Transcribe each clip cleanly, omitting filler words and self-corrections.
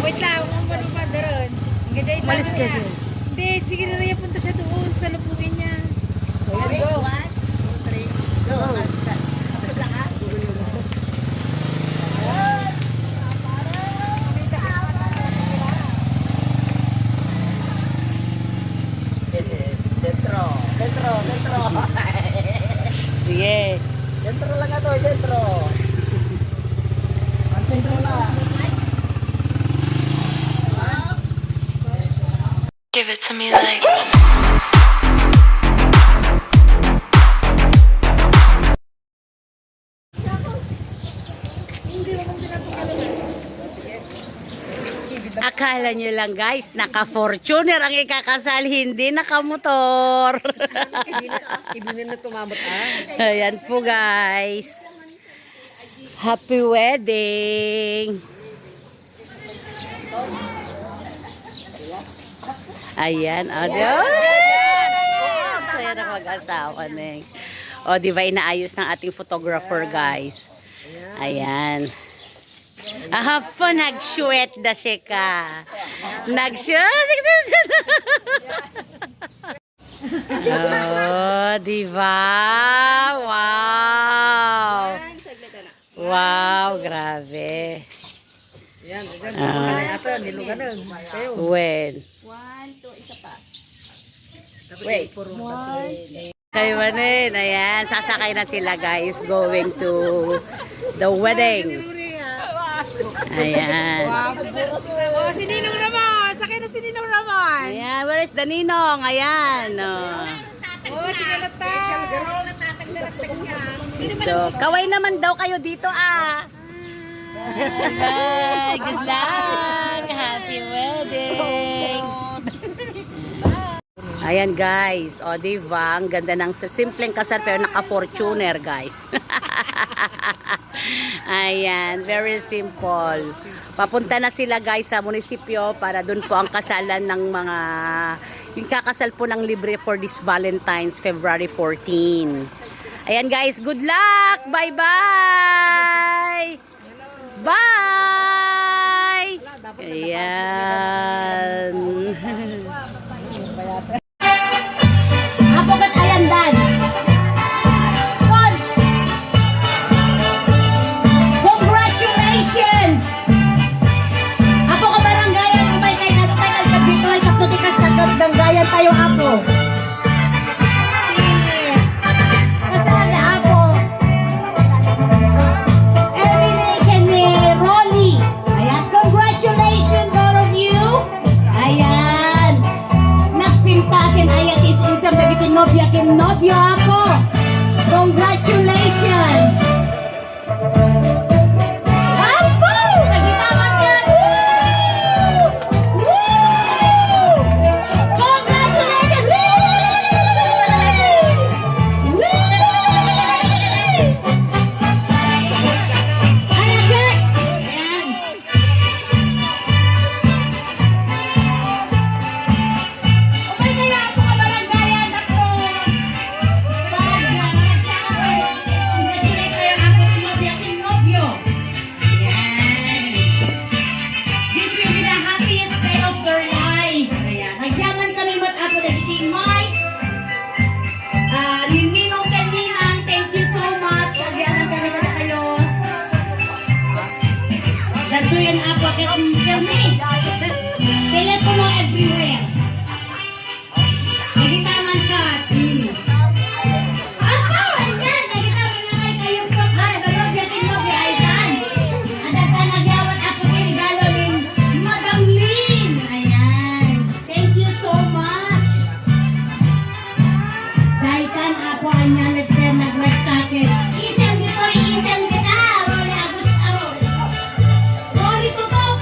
Wait lang, kung ano pa daron. Malis ka siya. Hindi, sige na rin punta siya doon sa lupugin niya. Ayan, go. 1, 2, 3, go. Sentro. Sige. Sentro lang ito, sentro. Ang sentro na. Give it to me like Akala nyo lang guys, naka-Fortuner ang ikakasal, hindi naka-motor. Hindi na tumabot Ayan po guys. Happy wedding. Ayan, saya na mag-asawa Neng. O, di ba inaayos ng ating photographer guys. Ayan. Ahapon, nag-shoot na siya ka. Nag-shoot. Oh, di ba? Wow. Wow, grabe. Yan, nilugan na. When? 1, 2, isa pa. Wait. Kayo manin. Ayan, sasakay na sila guys going to the wedding. Ayan. Oh, si Ninong naman. Sakay na si Ninong naman. Ayan, where is the ninong? Ayan. Oh, sige na ta. So, kaway naman daw kayo dito ah. Bye. Good luck. Happy wedding. Ayan guys. O diba, ang ganda ng simpleng kasal pero naka-Fortuner guys. Ayan, very simple. Papunta na sila guys sa munisipyo para dun po ang kasalan ng mga, yung kakasal po ng libre for this Valentine's February 14. Ayan guys, good luck! Bye-bye! Bye! Ayan. Apogat ayan dan. Congratulations! Apo ka baranggayan, umay kay dito ay kapnutikas sa baranggayan tayo apo. Kasal na apo. Emily Kenny Rolly. Ayan, congratulations all of you. Ayan. Nagpintasin ayat is isang dagitin nobya kin nobyo ako. Congratulations. Dagduyan ako kay Kermi. Telepono everywhere. Hindi taman ka. Ayan. Nagitaman na kayo sa kaya. Galobya tinobya ay dan. Adagda nagyawat ako kay regalo ni Madam Lynn. Ayan. Thank you so much. Dahil kan ako anya nag-like sa akin. Isang dito, isang dito. Roli tutok.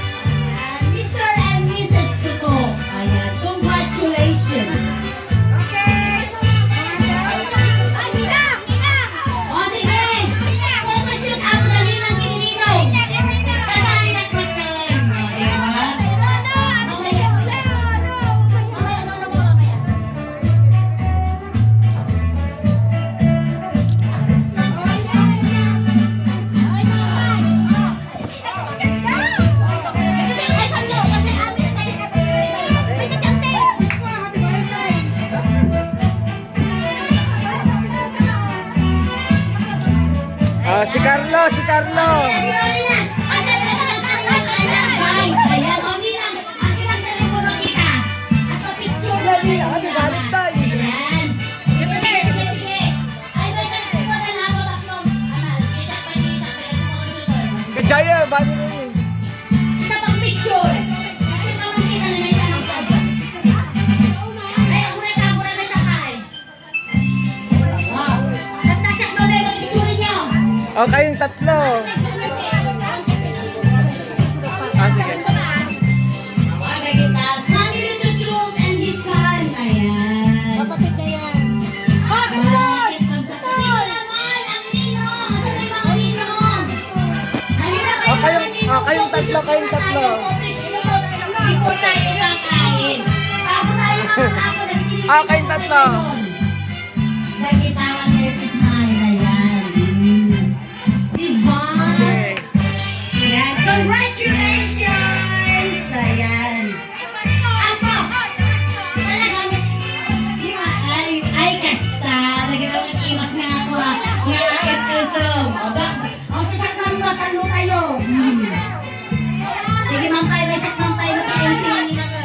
Si Carlo, si Carlo. Kajaya, bani mo yun. O, kayong tatlo. Ah, sige. Kapatid niya yan. Ah, ganun! Kayong tatlo, kayong tatlo. Kayong tatlo. Nagitawan kayo si Smile. Ayan. Diba? Ayan. Congratulations! Ayan. Ako! Talagang ay kasta. Nagawang imas nga ako. Nga ayos usom. O, sasakman mo, talo kayo. Sige, Ma'am Pai, may sakman tayo na kayo singin na ka.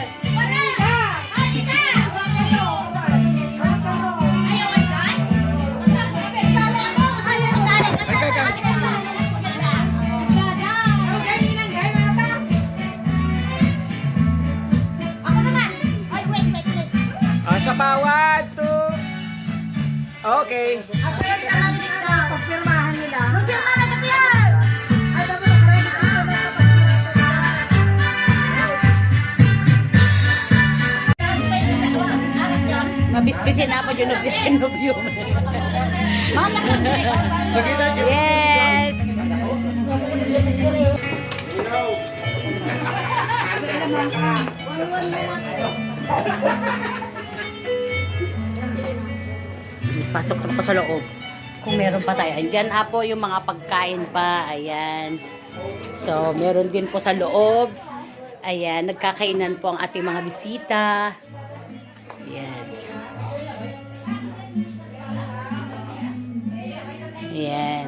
Sa bawat two. Okay. Pagpirmahan nila. Mabisbisin na po yung nobyo. Yes! Pasok na po sa loob. Kung meron pa tayo. Andyan po yung mga pagkain pa. Ayan. So, meron din po sa loob. Ayan. Nagkakainan po ang ating mga bisita. Ayan. Ayan.